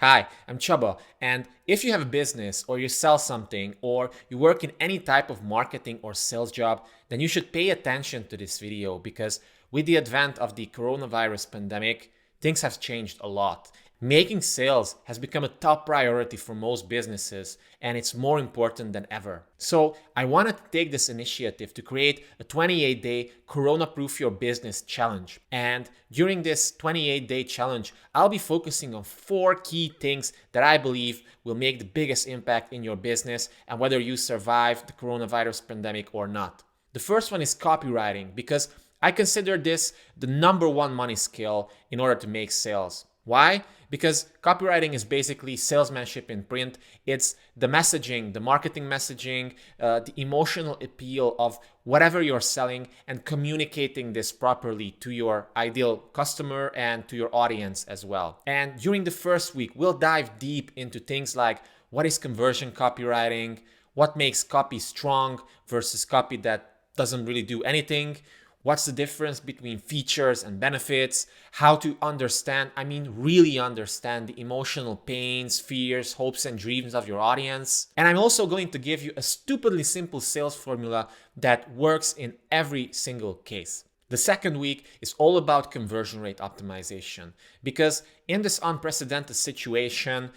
Hi, I'm Chaba, and if you have a business or you sell something or you work in any type of marketing or sales job, then you should pay attention to this video because with the advent of the coronavirus pandemic, things have changed a lot. Making sales has become a top priority for most businesses, and it's more important than ever. So, I wanted to take this initiative to create a 28-day Corona Proof Your Business challenge. And during this 28-day challenge, I'll be focusing on 4 key things that I believe will make the biggest impact in your business and whether you survive the coronavirus pandemic or not. The first one is copywriting because I consider this the number one money skill in order to make sales. Why? Because copywriting is basically salesmanship in print. It's the messaging, the marketing messaging, the emotional appeal of whatever you're selling and communicating this properly to your ideal customer and to your audience as well. And during the first week, we'll dive deep into things like what is conversion copywriting, what makes copy strong versus copy that doesn't really do anything. What's the difference between features and benefits? How to understand, really understand the emotional pains, fears, hopes, and dreams of your audience. And I'm also going to give you a stupidly simple sales formula that works in every single case. The second week is all about conversion rate optimization because in this unprecedented situation,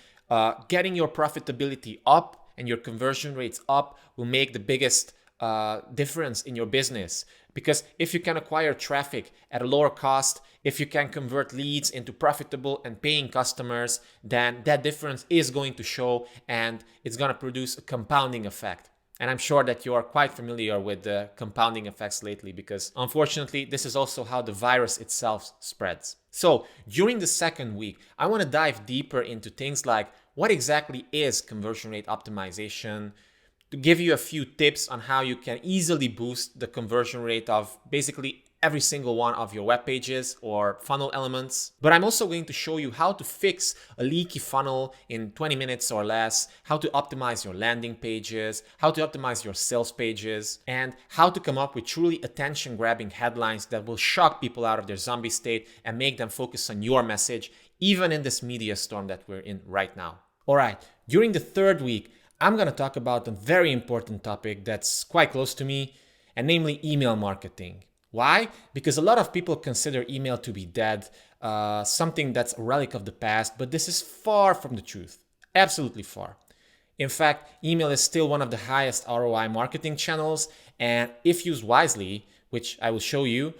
getting your profitability up and your conversion rates up will make the biggest difference in your business. Because if you can acquire traffic at a lower cost, if you can convert leads into profitable and paying customers, then that difference is going to show and it's going to produce a compounding effect. And I'm sure that you are quite familiar with the compounding effects lately because unfortunately, this is also how the virus itself spreads. So during the second week, I want to dive deeper into things like what exactly is conversion rate optimization, to give you a few tips on how you can easily boost the conversion rate of basically every single one of your web pages or funnel elements. But I'm also going to show you how to fix a leaky funnel in 20 minutes or less, how to optimize your landing pages, how to optimize your sales pages, and how to come up with truly attention-grabbing headlines that will shock people out of their zombie state and make them focus on your message, even in this media storm that we're in right now. All right, during the third week, I'm going to talk about a very important topic that's quite close to me, and namely email marketing. Why? Because a lot of people consider email to be dead, something that's a relic of the past, but this is far from the truth. Absolutely far. In fact, email is still one of the highest ROI marketing channels, and if used wisely, which I will show you,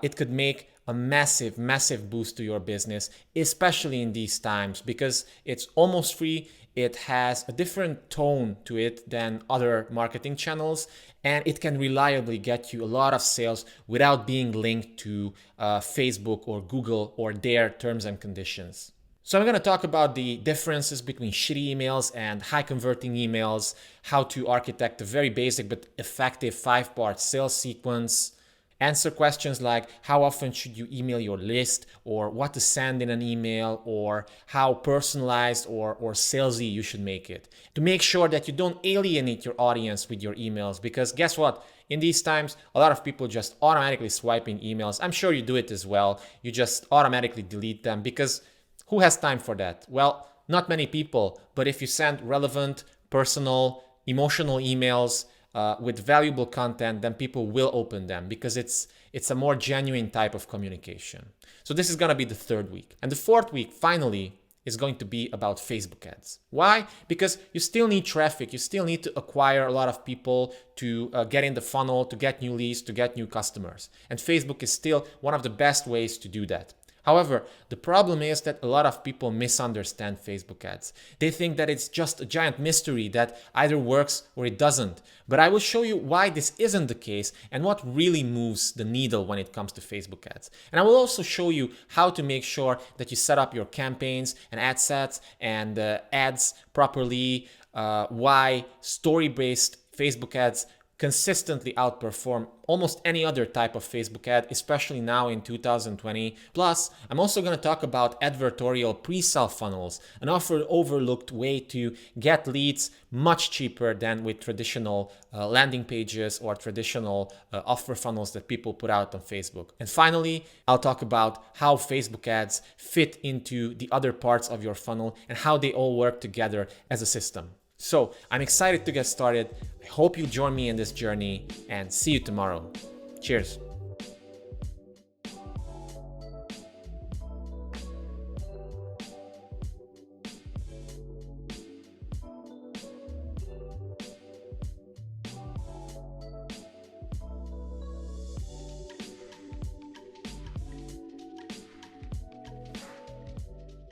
it could make a massive, massive boost to your business, especially in these times, because it's almost free. It has a different tone to it than other marketing channels, and it can reliably get you a lot of sales without being linked to Facebook or Google or their terms and conditions. So I'm going to talk about the differences between shitty emails and high converting emails, how to architect a very basic but effective 5-part sales sequence, answer questions like how often should you email your list, or what to send in an email, or how personalized or salesy you should make it. To make sure that you don't alienate your audience with your emails, because guess what? In these times, a lot of people just automatically swiping emails. I'm sure you do it as well. You just automatically delete them because who has time for that? Well, not many people, but if you send relevant, personal, emotional emails, with valuable content, then people will open them because it's a more genuine type of communication. So this is going to be the third week. And the fourth week, finally, is going to be about Facebook ads. Why? Because you still need traffic. You still need to acquire a lot of people to get in the funnel, to get new leads, to get new customers. And Facebook is still one of the best ways to do that. However, the problem is that a lot of people misunderstand Facebook ads. They think that it's just a giant mystery that either works or it doesn't. But I will show you why this isn't the case and what really moves the needle when it comes to Facebook ads. And I will also show you how to make sure that you set up your campaigns and ad sets and ads properly, why story-based Facebook ads consistently outperform almost any other type of Facebook ad, especially now in 2020. Plus, I'm also going to talk about advertorial pre-sale funnels, an often overlooked way to get leads much cheaper than with traditional landing pages or traditional offer funnels that people put out on Facebook. And finally, I'll talk about how Facebook ads fit into the other parts of your funnel and how they all work together as a system. So I'm excited to get started. I hope you join me in this journey and see you tomorrow. Cheers.